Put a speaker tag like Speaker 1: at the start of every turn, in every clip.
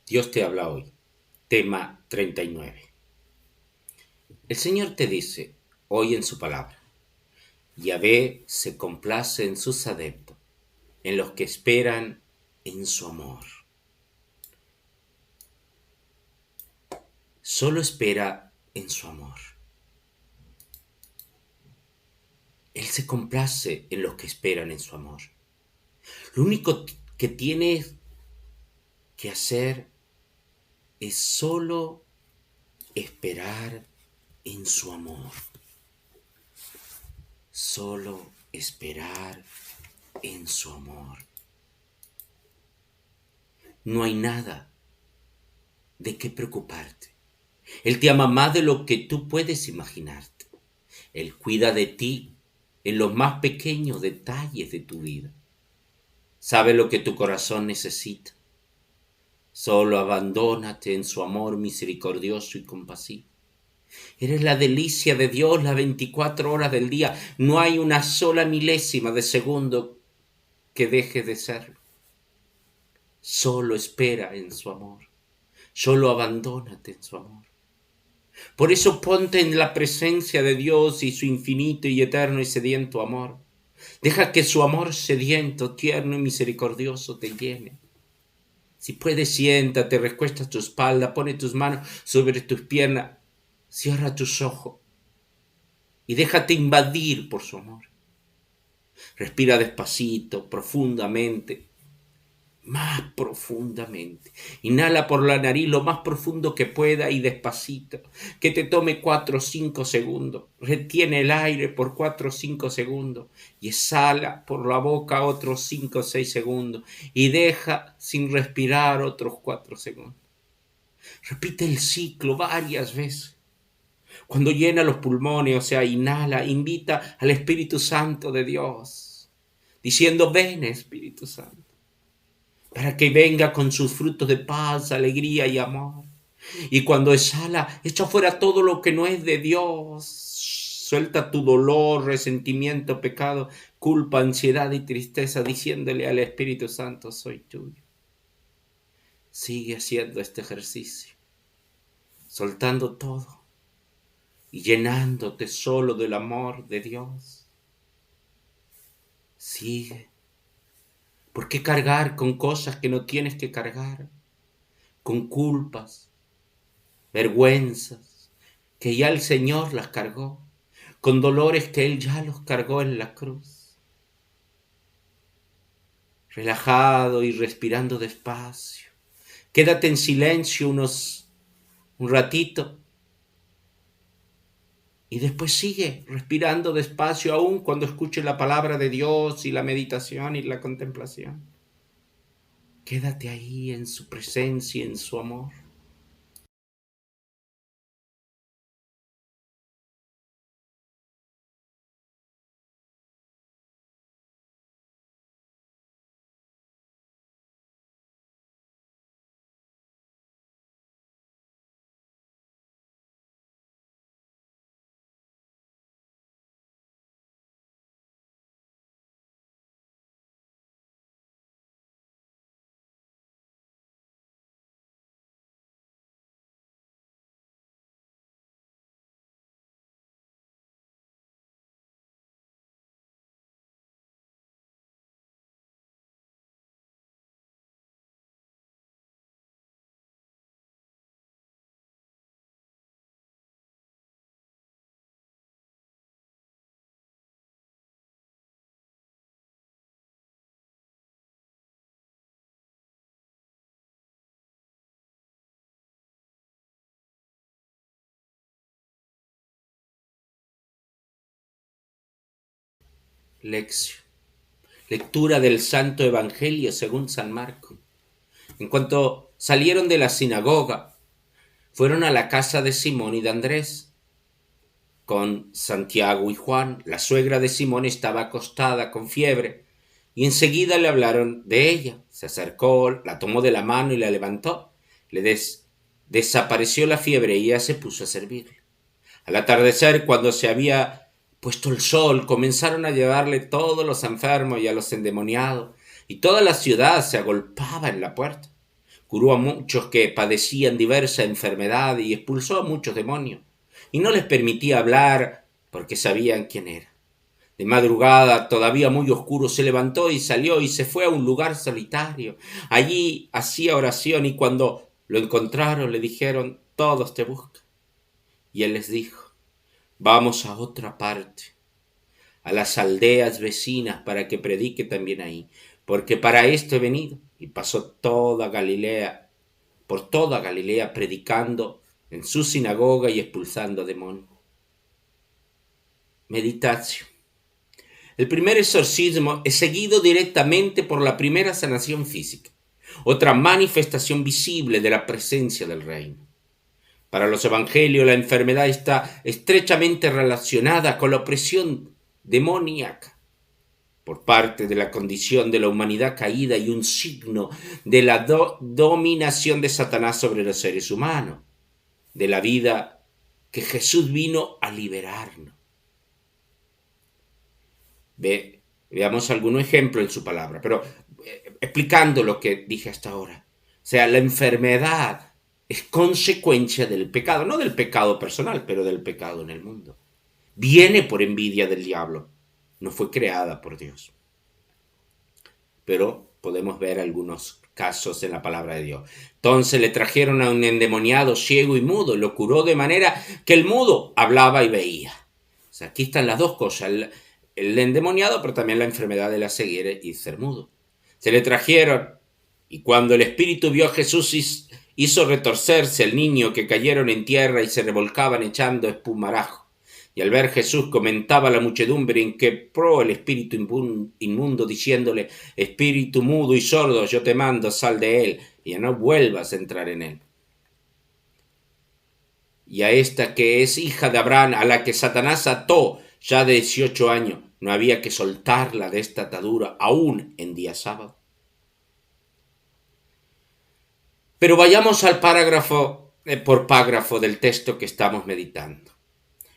Speaker 1: Dios te habla hoy. Tema 39. El Señor te dice hoy en su palabra: Yahvé se complace en sus adeptos, en los que esperan en su amor. Solo espera en su amor. Él se complace en los que esperan en su amor. Lo único que tienes que hacer es solo esperar en su amor. Solo esperar en su amor. No hay nada de qué preocuparte. Él te ama más de lo que tú puedes imaginarte. Él cuida de ti en los más pequeños detalles de tu vida. Sabe lo que tu corazón necesita. Solo abandónate en su amor misericordioso y compasivo. Eres la delicia de Dios las 24 horas del día. No hay una sola milésima de segundo que deje de serlo. Solo espera en su amor. Solo abandónate en su amor. Por eso ponte en la presencia de Dios y su infinito y eterno y sediento amor. Deja que su amor sediento, tierno y misericordioso te llene. Si puedes, siéntate, recuesta tu espalda, pone tus manos sobre tus piernas, cierra tus ojos y déjate invadir por su amor. Respira despacito, profundamente. Más profundamente. Inhala por la nariz lo más profundo que pueda y despacito. Que te tome 4 o 5 segundos. Retiene el aire por 4 o 5 segundos. Y exhala por la boca otros 5 o 6 segundos. Y deja sin respirar otros 4 segundos. Repite el ciclo varias veces. Cuando llena los pulmones, o sea, inhala, invita al Espíritu Santo de Dios. Diciendo: ven, Espíritu Santo, para que venga con sus frutos de paz, alegría y amor. Y cuando exhala, echa fuera todo lo que no es de Dios. Suelta tu dolor, resentimiento, pecado, culpa, ansiedad y tristeza, diciéndole al Espíritu Santo: soy tuyo. Sigue haciendo este ejercicio, soltando todo y llenándote solo del amor de Dios. Sigue. ¿Por qué cargar con cosas que no tienes que cargar? Con culpas, vergüenzas, que ya el Señor las cargó, con dolores que Él ya los cargó en la cruz. Relajado y respirando despacio. Quédate en silencio un ratito y después sigue respirando despacio aún cuando escuche la palabra de Dios y la meditación y la contemplación. Quédate ahí en su presencia y en su amor. Lección. Lectura del Santo Evangelio según San Marcos. En cuanto salieron de la sinagoga, fueron a la casa de Simón y de Andrés, con Santiago y Juan. La suegra de Simón estaba acostada con fiebre, y enseguida le hablaron de ella. Se acercó, la tomó de la mano y la levantó. Desapareció la fiebre y ella se puso a servirle. Al atardecer, cuando se había puesto el sol, comenzaron a llevarle todos los enfermos y a los endemoniados, y toda la ciudad se agolpaba en la puerta. Curó a muchos que padecían diversa enfermedad y expulsó a muchos demonios. Y no les permitía hablar porque sabían quién era. De madrugada, todavía muy oscuro, se levantó y salió y se fue a un lugar solitario. Allí hacía oración y cuando lo encontraron le dijeron, todos te buscan. Y él les dijo, vamos a otra parte, a las aldeas vecinas para que predique también ahí, porque para esto he venido. Y pasó toda Galilea, por toda Galilea, predicando en su sinagoga y expulsando demonios. Meditación. El primer exorcismo es seguido directamente por la primera sanación física, otra manifestación visible de la presencia del reino. Para los evangelios, la enfermedad está estrechamente relacionada con la opresión demoníaca por parte de la condición de la humanidad caída y un signo de la dominación de Satanás sobre los seres humanos, de la vida que Jesús vino a liberarnos. Veamos algún ejemplo en su palabra, pero explicando lo que dije hasta ahora. O sea, la enfermedad es consecuencia del pecado, no del pecado personal, pero del pecado en el mundo. Viene por envidia del diablo, no fue creada por Dios. Pero podemos ver algunos casos en la palabra de Dios. Entonces le trajeron a un endemoniado ciego y mudo, y lo curó de manera que el mudo hablaba y veía. O sea, aquí están las dos cosas, el endemoniado, pero también la enfermedad de la ceguera y ser mudo. Se le trajeron, y cuando el espíritu vio a Jesús, hizo retorcerse al niño, que cayeron en tierra y se revolcaban echando espumarajo. Y al ver Jesús comentaba a la muchedumbre en que pro el espíritu inmundo, diciéndole, espíritu mudo y sordo, yo te mando, sal de él, y ya no vuelvas a entrar en él. Y a esta que es hija de Abraham, a la que Satanás ató ya de 18 años, no había que soltarla de esta atadura aún en día sábado. Pero vayamos al párrafo por párrafo del texto que estamos meditando.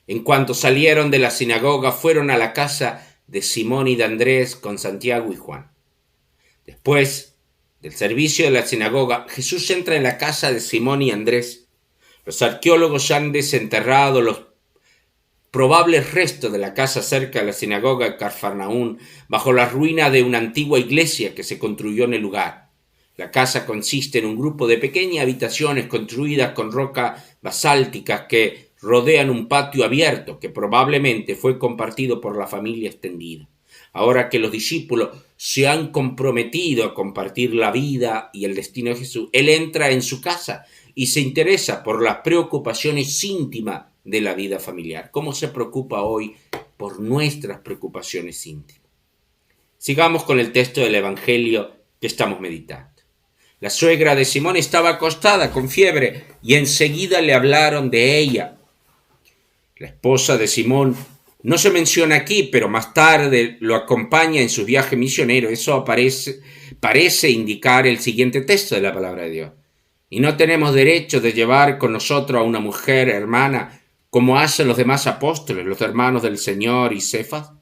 Speaker 1: En cuanto salieron de la sinagoga, fueron a la casa de Simón y de Andrés con Santiago y Juan. Después del servicio de la sinagoga, Jesús entra en la casa de Simón y Andrés. Los arqueólogos han desenterrado los probables restos de la casa cerca de la sinagoga de Cafarnaún, bajo la ruina de una antigua iglesia que se construyó en el lugar. La casa consiste en un grupo de pequeñas habitaciones construidas con roca basálticas que rodean un patio abierto que probablemente fue compartido por la familia extendida. Ahora que los discípulos se han comprometido a compartir la vida y el destino de Jesús, Él entra en su casa y se interesa por las preocupaciones íntimas de la vida familiar. ¿Cómo se preocupa hoy por nuestras preocupaciones íntimas? Sigamos con el texto del Evangelio que estamos meditando. La suegra de Simón estaba acostada con fiebre y enseguida le hablaron de ella. La esposa de Simón no se menciona aquí, pero más tarde lo acompaña en sus viajes misioneros. Eso parece indicar el siguiente texto de la palabra de Dios. Y no tenemos derecho de llevar con nosotros a una mujer hermana como hacen los demás apóstoles, los hermanos del Señor y Cefas.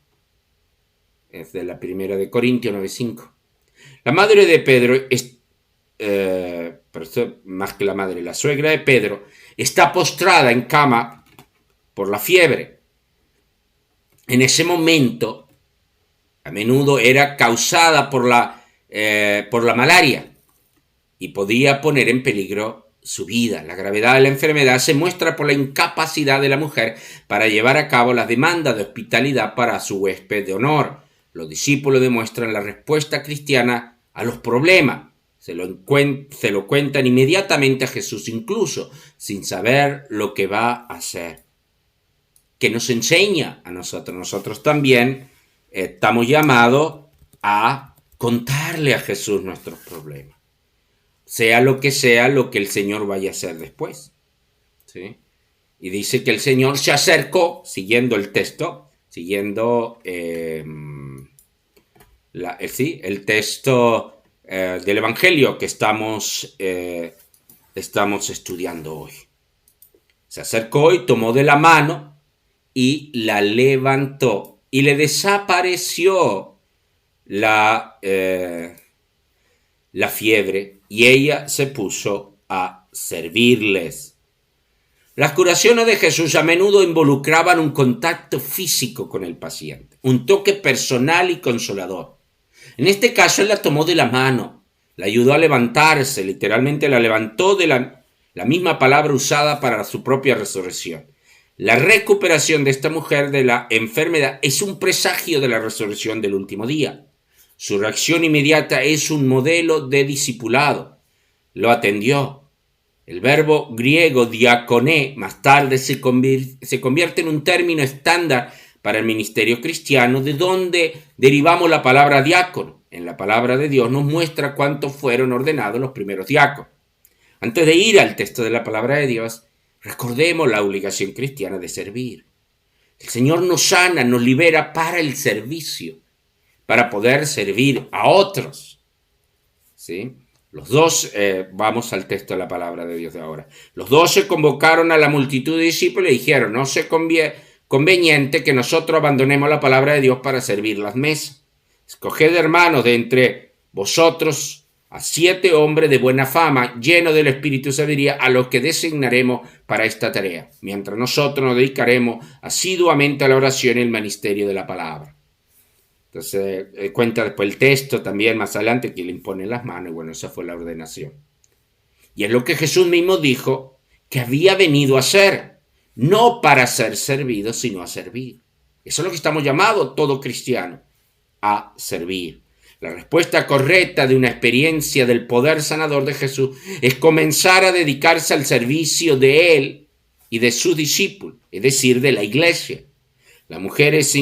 Speaker 1: Es de la primera de Corintios 9:5. La madre de Pedro más que la madre, la suegra de Pedro, está postrada en cama por la fiebre. En ese momento, a menudo era causada por la malaria y podía poner en peligro su vida. La gravedad de la enfermedad se muestra por la incapacidad de la mujer para llevar a cabo las demandas de hospitalidad para su huésped de honor. Los discípulos demuestran la respuesta cristiana a los problemas. Se lo cuentan inmediatamente a Jesús, incluso sin saber lo que va a hacer. Que nos enseña a nosotros. Nosotros también estamos llamados a contarle a Jesús nuestros problemas. Sea lo que el Señor vaya a hacer después. ¿Sí? Y dice que el Señor se acercó, siguiendo el texto, siguiendo el texto del Evangelio que estamos estudiando hoy. Se acercó y tomó de la mano y la levantó y le desapareció la fiebre y ella se puso a servirles. Las curaciones de Jesús a menudo involucraban un contacto físico con el paciente, un toque personal y consolador. En este caso, él la tomó de la mano, la ayudó a levantarse, literalmente la levantó de la misma palabra usada para su propia resurrección. La recuperación de esta mujer de la enfermedad es un presagio de la resurrección del último día. Su reacción inmediata es un modelo de discipulado. Lo atendió. El verbo griego diaconé más tarde se convierte en un término estándar para el ministerio cristiano, de donde derivamos la palabra diácono. En la palabra de Dios nos muestra cuántos fueron ordenados los primeros diáconos. Antes de ir al texto de la palabra de Dios, recordemos la obligación cristiana de servir. El Señor nos sana, nos libera para el servicio, para poder servir a otros. ¿Sí? Los dos, vamos al texto de la palabra de Dios de ahora. Los 12 convocaron a la multitud de discípulos y dijeron: no se conveniente que nosotros abandonemos la palabra de Dios para servir las mesas. Escoged, hermanos, de entre vosotros a 7 hombres de buena fama, llenos del espíritu y sabiduría, a los que designaremos para esta tarea, mientras nosotros nos dedicaremos asiduamente a la oración y el ministerio de la palabra. Entonces cuenta después el texto también más adelante que le impone las manos, y bueno, esa fue la ordenación. Y es lo que Jesús mismo dijo que había venido a hacer, no para ser servido, sino a servir. Eso es lo que estamos llamados todo cristiano, a servir. La respuesta correcta de una experiencia del poder sanador de Jesús es comenzar a dedicarse al servicio de Él y de sus discípulos, es decir, de la iglesia. Las mujeres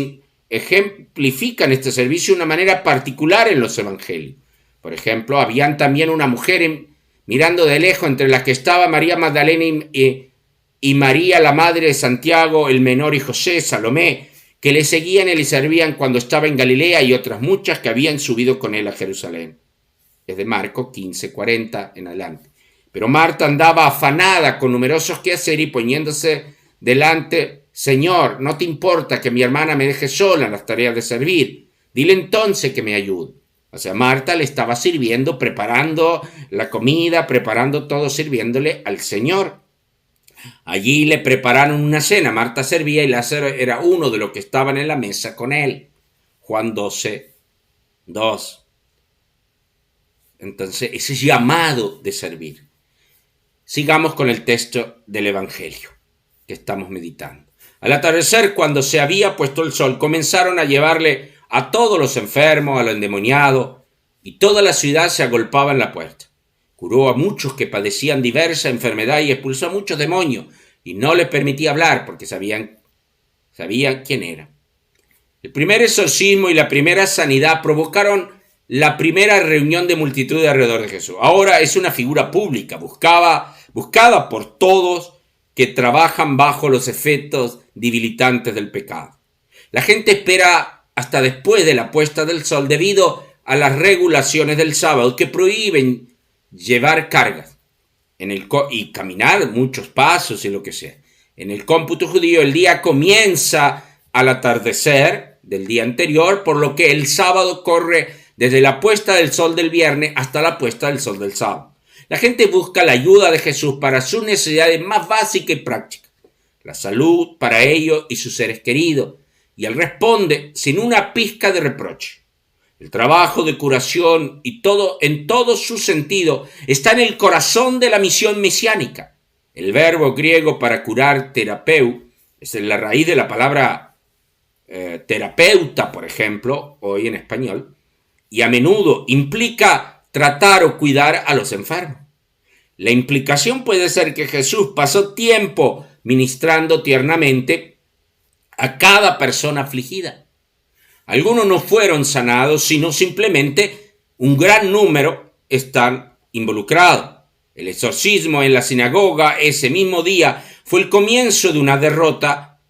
Speaker 1: ejemplifican este servicio de una manera particular en los evangelios. Por ejemplo, habían también una mujer mirando de lejos, entre las que estaba María Magdalena y María, la madre de Santiago, el menor, y José, Salomé, que le seguían y le servían cuando estaba en Galilea, y otras muchas que habían subido con él a Jerusalén. Es de Marcos 15:40 en adelante. Pero Marta andaba afanada con numerosos quehaceres y poniéndose delante: Señor, ¿no te importa que mi hermana me deje sola en las tareas de servir? Dile entonces que me ayude. O sea, Marta le estaba sirviendo, preparando la comida, preparando todo, sirviéndole al Señor. Allí le prepararon una cena. Marta servía y Lázaro era uno de los que estaban en la mesa con él. Juan 12:2. Entonces, ese llamado de servir. Sigamos con el texto del Evangelio que estamos meditando. Al atardecer, cuando se había puesto el sol, comenzaron a llevarle a todos los enfermos, a los endemoniados, y toda la ciudad se agolpaba en la puerta. Curó a muchos que padecían diversa enfermedad y expulsó a muchos demonios, y no les permitía hablar porque sabían quién era. El primer exorcismo y la primera sanidad provocaron la primera reunión de multitud alrededor de Jesús. Ahora es una figura pública, buscada por todos que trabajan bajo los efectos debilitantes del pecado. La gente espera hasta después de la puesta del sol debido a las regulaciones del sábado que prohíben llevar cargas y caminar muchos pasos y lo que sea. En el cómputo judío el día comienza al atardecer del día anterior, por lo que el sábado corre desde la puesta del sol del viernes hasta la puesta del sol del sábado. La gente busca la ayuda de Jesús para sus necesidades más básicas y prácticas, la salud para ellos y sus seres queridos, y Él responde sin una pizca de reproche. El trabajo de curación y en todo su sentido está en el corazón de la misión mesiánica. El verbo griego para curar, terapeu, es la raíz de la palabra terapeuta, por ejemplo, hoy en español, y a menudo implica tratar o cuidar a los enfermos. La implicación puede ser que Jesús pasó tiempo ministrando tiernamente a cada persona afligida. Algunos no fueron sanados, sino simplemente un gran número están involucrados. El exorcismo en la sinagoga ese mismo día fue el comienzo de una derrota,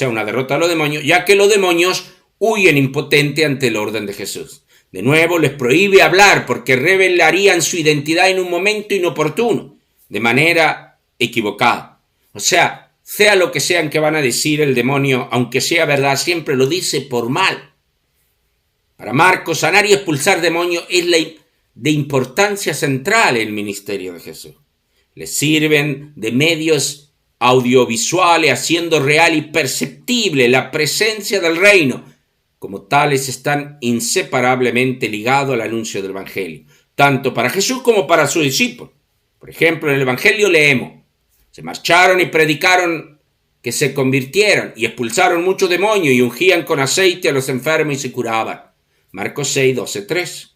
Speaker 1: una derrota a los demonios, ya que los demonios huyen impotentes ante el orden de Jesús. De nuevo les prohíbe hablar porque revelarían su identidad en un momento inoportuno, de manera equivocada. O sea lo que sean que van a decir el demonio, aunque sea verdad, siempre lo dice por mal. Para Marcos, sanar y expulsar demonios es de importancia central en el ministerio de Jesús. Les sirven de medios audiovisuales, haciendo real y perceptible la presencia del reino. Como tales, están inseparablemente ligados al anuncio del Evangelio, tanto para Jesús como para sus discípulos. Por ejemplo, en el Evangelio leemos: se marcharon y predicaron que se convirtieron y expulsaron muchos demonios y ungían con aceite a los enfermos y se curaban. Marcos 6, 12, 3.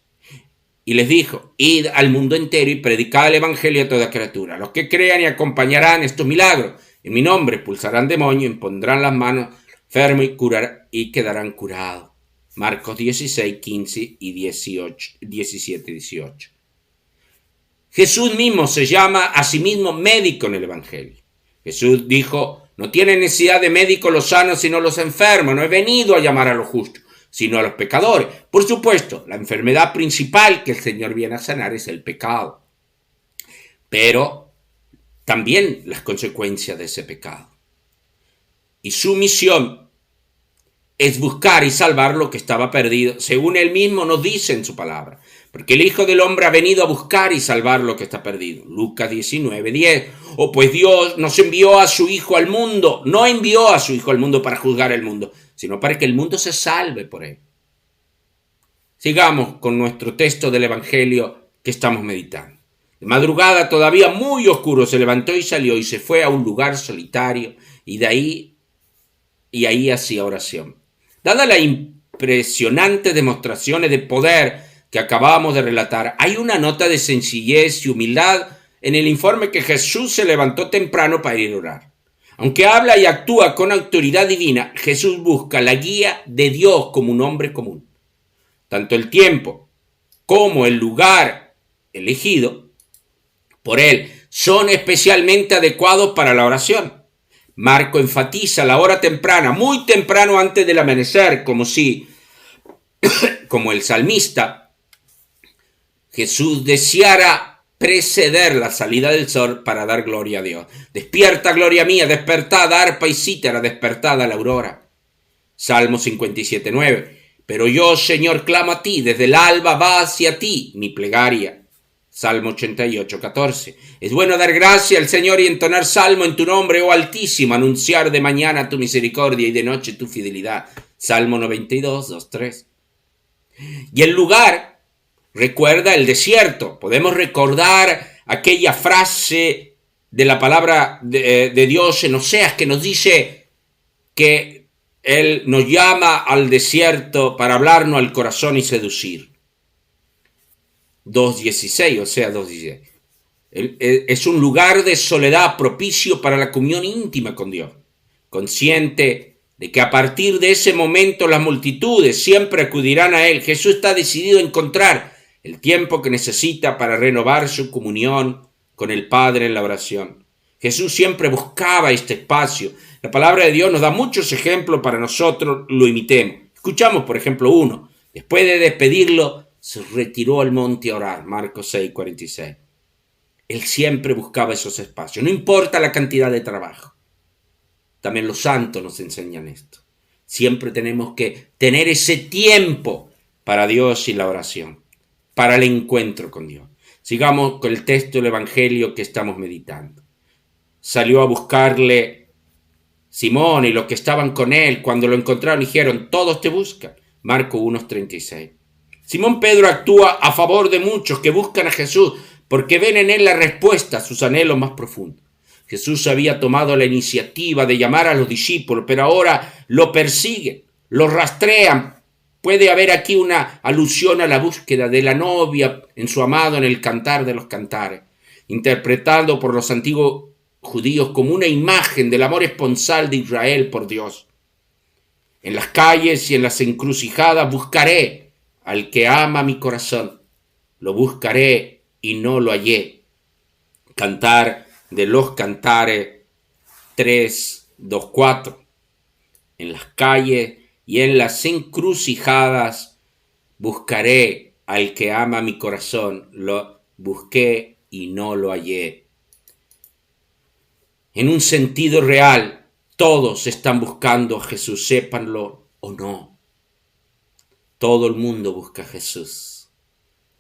Speaker 1: Y les dijo: id al mundo entero y predicad el Evangelio a toda criatura. Los que crean y acompañarán estos milagros. En mi nombre expulsarán demonios, impondrán las manos enfermos y quedarán curados. Marcos 16, 15 y 17, 18. Jesús mismo se llama a sí mismo médico en el Evangelio. Jesús dijo: no tienen necesidad de médicos los sanos, sino los enfermos. No he venido a llamar a los justos, sino a los pecadores. Por supuesto, la enfermedad principal que el Señor viene a sanar es el pecado, pero también las consecuencias de ese pecado. Y su misión es buscar y salvar lo que estaba perdido, según él mismo nos dice en su palabra. Porque el Hijo del Hombre ha venido a buscar y salvar lo que está perdido. Lucas 19, 10. O pues Dios nos envió a su Hijo al mundo. No envió a su Hijo al mundo para juzgar el mundo, sino para que el mundo se salve por él. Sigamos con nuestro texto del Evangelio que estamos meditando. De madrugada, todavía muy oscuro, se levantó y salió y se fue a un lugar solitario y ahí hacía oración. Dada la impresionante demostraciones de poder que acabamos de relatar, hay una nota de sencillez y humildad en el informe que Jesús se levantó temprano para ir a orar. Aunque habla y actúa con autoridad divina, Jesús busca la guía de Dios como un hombre común. Tanto el tiempo como el lugar elegido por él son especialmente adecuados para la oración. Marco enfatiza la hora temprana, muy temprano antes del amanecer, como el salmista, Jesús deseara preceder la salida del sol para dar gloria a Dios. Despierta, gloria mía, despertad, arpa y cítara, despertad a la aurora. Salmo 57, 9. Pero yo, Señor, clamo a ti, desde el alba va hacia ti mi plegaria. Salmo 88, 14. Es bueno dar gracia al Señor y entonar salmo en tu nombre, oh Altísimo, anunciar de mañana tu misericordia y de noche tu fidelidad. Salmo 92, 2, 3. Y el lugar recuerda el desierto. Podemos recordar aquella frase de la palabra de Dios en Oseas que nos dice que Él nos llama al desierto para hablarnos al corazón y seducir. 2.16, Oseas 2.16. Es un lugar de soledad propicio para la comunión íntima con Dios. Consciente de que a partir de ese momento las multitudes siempre acudirán a Él, Jesús está decidido a encontrar el tiempo que necesita para renovar su comunión con el Padre en la oración. Jesús siempre buscaba este espacio. La palabra de Dios nos da muchos ejemplos para nosotros lo imitemos. Escuchamos, por ejemplo, uno. Después de despedirlo, se retiró al monte a orar. Marcos 6, 46. Él siempre buscaba esos espacios, no importa la cantidad de trabajo. También los santos nos enseñan esto. Siempre tenemos que tener ese tiempo para Dios y la oración, para el encuentro con Dios. Sigamos con el texto del Evangelio que estamos meditando. Salió a buscarle Simón y los que estaban con él. Cuando lo encontraron dijeron: todos te buscan. Marcos 1:36. Simón Pedro actúa a favor de muchos que buscan a Jesús porque ven en él la respuesta a sus anhelos más profundos. Jesús había tomado la iniciativa de llamar a los discípulos, pero ahora lo persiguen, lo rastrean. Puede haber aquí una alusión a la búsqueda de la novia en su amado en el Cantar de los Cantares, interpretado por los antiguos judíos como una imagen del amor esponsal de Israel por Dios. En las calles y en las encrucijadas buscaré al que ama mi corazón. Lo buscaré y no lo hallé. Cantar de los Cantares 3, 2, 4. En las calles y en las encrucijadas buscaré al que ama mi corazón. Lo busqué y no lo hallé. En un sentido real, todos están buscando a Jesús, sépanlo o no. Todo el mundo busca a Jesús.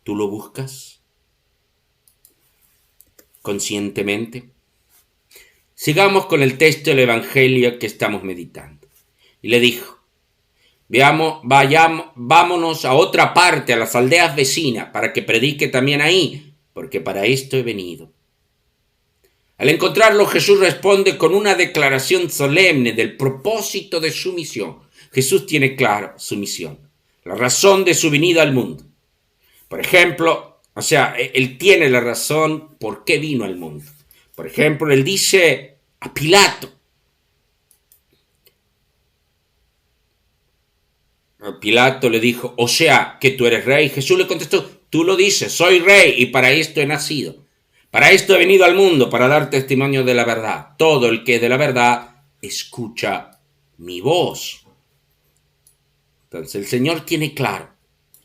Speaker 1: ¿Tú lo buscas conscientemente? Sigamos con el texto del Evangelio que estamos meditando. Y le dijo: vámonos a otra parte, a las aldeas vecinas, para que predique también ahí, porque para esto he venido. Al encontrarlo, Jesús responde con una declaración solemne del propósito de su misión. Jesús tiene claro su misión, la razón de su venida al mundo. Por ejemplo, él tiene la razón por qué vino al mundo. Por ejemplo, él dice a Pilato. Pilato le dijo: o sea, que tú eres rey. Jesús le contestó: tú lo dices, soy rey y para esto he nacido. Para esto he venido al mundo, para dar testimonio de la verdad. Todo el que es de la verdad escucha mi voz. Entonces el Señor tiene claro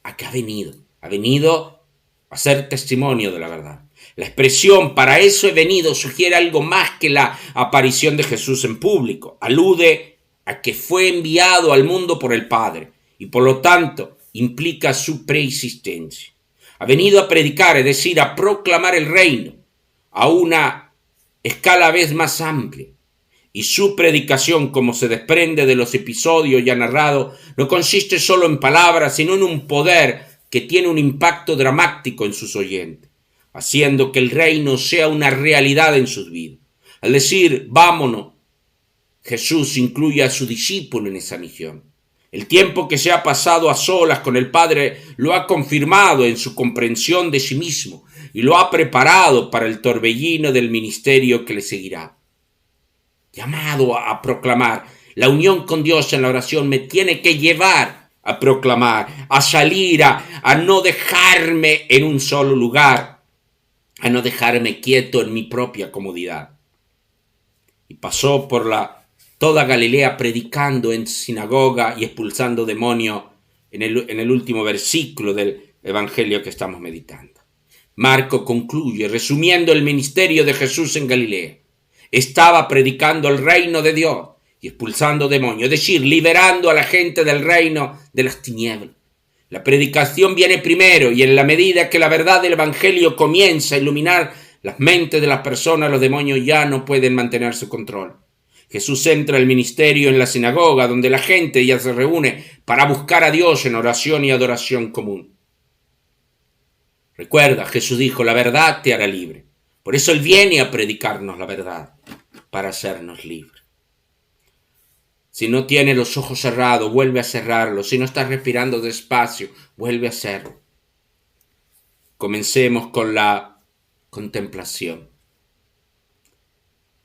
Speaker 1: a qué ha venido. Ha venido a ser testimonio de la verdad. La expresión "para eso he venido" sugiere algo más que la aparición de Jesús en público. Alude a que fue enviado al mundo por el Padre y por lo tanto implica su preexistencia. Ha venido a predicar, es decir, a proclamar el reino a una escala vez más amplia. Y su predicación, como se desprende de los episodios ya narrados, no consiste solo en palabras, sino en un poder que tiene un impacto dramático en sus oyentes, haciendo que el reino sea una realidad en sus vidas. Al decir vámonos, Jesús incluye a su discípulo en esa misión. El tiempo que se ha pasado a solas con el Padre lo ha confirmado en su comprensión de sí mismo y lo ha preparado para el torbellino del ministerio que le seguirá. Llamado a proclamar. La unión con Dios en la oración me tiene que llevar a proclamar, a salir, a no dejarme en un solo lugar, a no dejarme quieto en mi propia comodidad. Y pasó por toda Galilea predicando en sinagoga y expulsando demonios en el último versículo del Evangelio que estamos meditando. Marco concluye resumiendo el ministerio de Jesús en Galilea. Estaba predicando el reino de Dios y expulsando demonios, es decir, liberando a la gente del reino de las tinieblas. La predicación viene primero y en la medida que la verdad del Evangelio comienza a iluminar las mentes de las personas, los demonios ya no pueden mantener su control. Jesús entra al ministerio en la sinagoga, donde la gente ya se reúne para buscar a Dios en oración y adoración común. Recuerda, Jesús dijo: la verdad te hará libre. Por eso Él viene a predicarnos la verdad, para hacernos libres. Si no tienes los ojos cerrados, vuelve a cerrarlos. Si no estás respirando despacio, vuelve a hacerlo. Comencemos con la contemplación.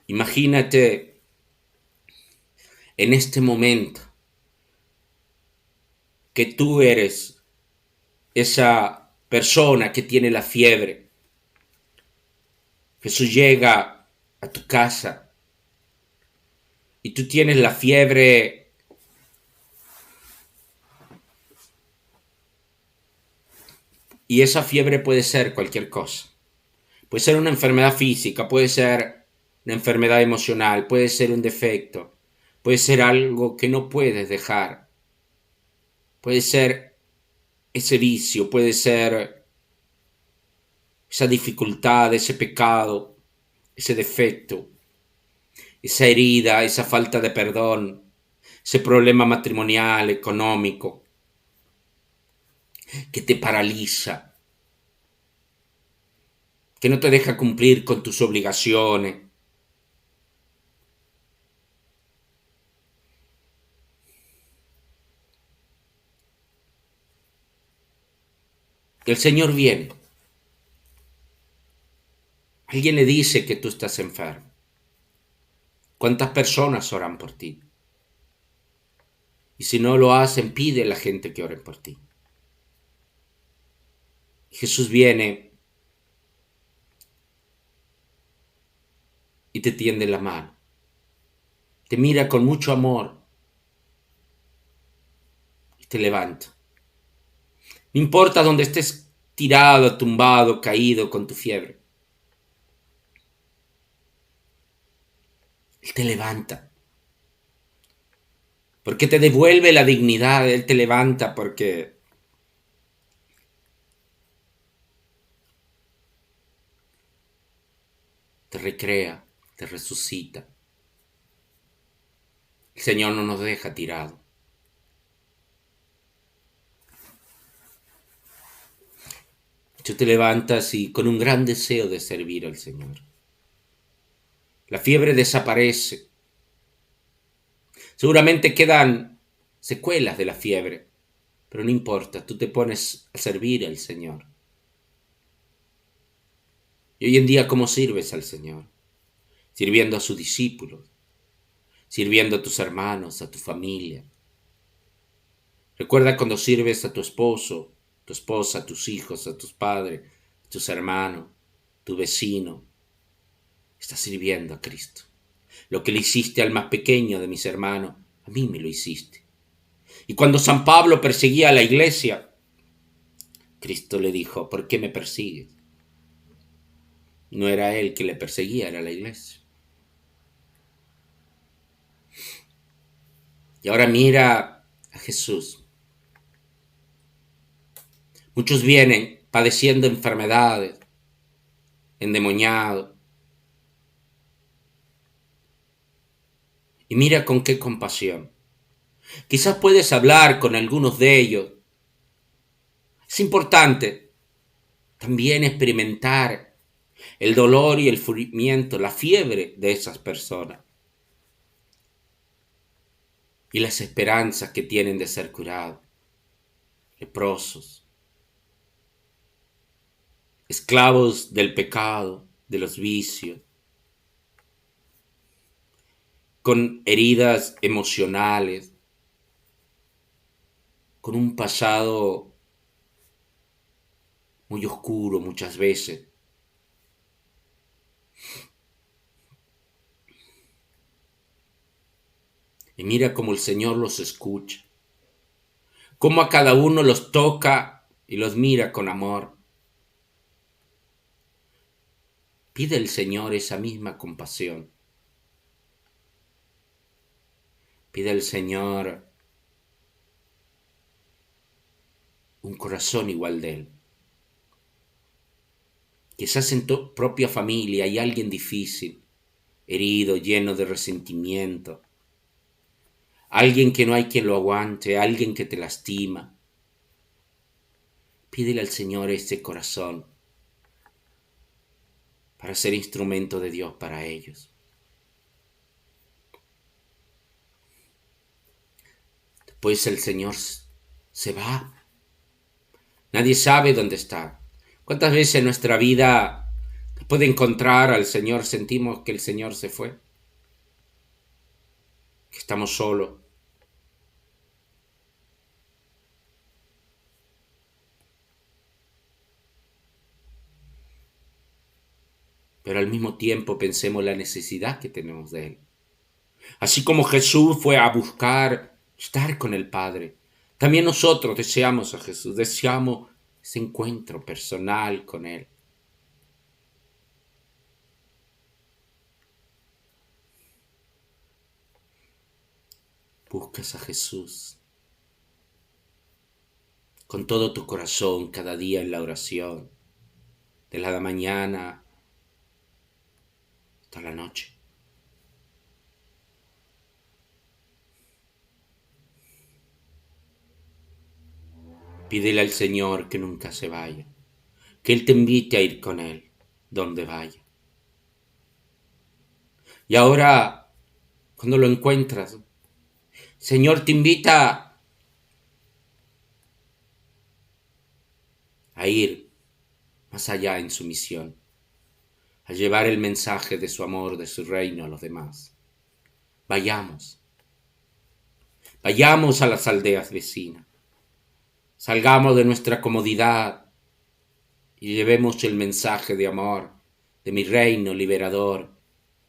Speaker 1: Imagínate en este momento que tú eres esa persona que tiene la fiebre. Jesús llega a tu casa y tú tienes la fiebre y esa fiebre puede ser cualquier cosa. Puede ser una enfermedad física, puede ser una enfermedad emocional, puede ser un defecto, puede ser algo que no puedes dejar, puede ser ese vicio, puede ser esa dificultad, ese pecado, ese defecto, esa herida, esa falta de perdón, ese problema matrimonial, económico, que te paraliza, que no te deja cumplir con tus obligaciones. El Señor viene. Alguien le dice que tú estás enfermo. ¿Cuántas personas oran por ti? Y si no lo hacen, pide a la gente que oren por ti. Jesús viene y te tiende la mano. Te mira con mucho amor y te levanta. No importa dónde estés tirado, tumbado, caído con tu fiebre. Él te levanta. Porque te devuelve la dignidad. Él te levanta porque te recrea, te resucita. El Señor no nos deja tirado. Tú te levantas y con un gran deseo de servir al Señor. La fiebre desaparece. Seguramente quedan secuelas de la fiebre, pero no importa, tú te pones a servir al Señor. Y hoy en día, ¿cómo sirves al Señor? Sirviendo a sus discípulos, sirviendo a tus hermanos, a tu familia. Recuerda cuando sirves a tu esposo, tu esposa, a tus hijos, a tus padres, a tus hermanos, tu vecino. Estás sirviendo a Cristo. Lo que le hiciste al más pequeño de mis hermanos, a mí me lo hiciste. Y cuando San Pablo perseguía a la iglesia, Cristo le dijo, ¿por qué me persigues? No era él que le perseguía, era la iglesia. Y ahora mira a Jesús. Muchos vienen padeciendo enfermedades, endemoniados. Y mira con qué compasión. Quizás puedes hablar con algunos de ellos. Es importante también experimentar el dolor y el sufrimiento, la fiebre de esas personas. Y las esperanzas que tienen de ser curados. Leprosos. Esclavos del pecado, de los vicios. Con heridas emocionales. Con un pasado muy oscuro muchas veces. Y mira cómo el Señor los escucha, cómo a cada uno los toca y los mira con amor. Pide al Señor esa misma compasión. Pide al Señor un corazón igual de Él. Quizás en tu propia familia hay alguien difícil, herido, lleno de resentimiento. Alguien que no hay quien lo aguante, alguien que te lastima. Pídele al Señor ese corazón para ser instrumento de Dios para ellos. Después el Señor se va. Nadie sabe dónde está. ¿Cuántas veces en nuestra vida, después de encontrar al Señor, sentimos que el Señor se fue? Que estamos solos. Pero al mismo tiempo pensemos la necesidad que tenemos de Él. Así como Jesús fue a buscar estar con el Padre, también nosotros deseamos a Jesús, deseamos ese encuentro personal con Él. Buscas a Jesús con todo tu corazón cada día en la oración, de la mañana hasta la noche. Pídele al Señor que nunca se vaya, que Él te invite a ir con Él donde vaya. Y ahora, cuando lo encuentras, Señor te invita a ir más allá en su misión, a llevar el mensaje de su amor, de su reino a los demás. Vayamos, vayamos a las aldeas vecinas, salgamos de nuestra comodidad y llevemos el mensaje de amor, de mi reino liberador,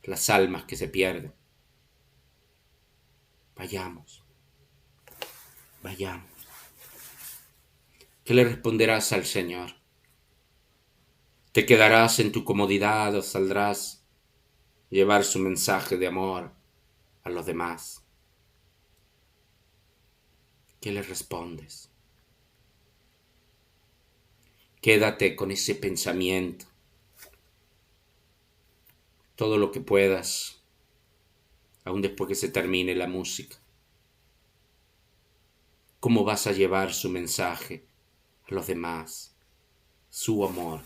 Speaker 1: a las almas que se pierden. Vayamos, vayamos. ¿Qué le responderás al Señor? ¿Te quedarás en tu comodidad o saldrás a llevar su mensaje de amor a los demás? ¿Qué le respondes? Quédate con ese pensamiento. todo lo que puedas, aun después que se termine la música. ¿Cómo vas a llevar su mensaje a los demás, su amor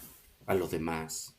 Speaker 1: a los demás?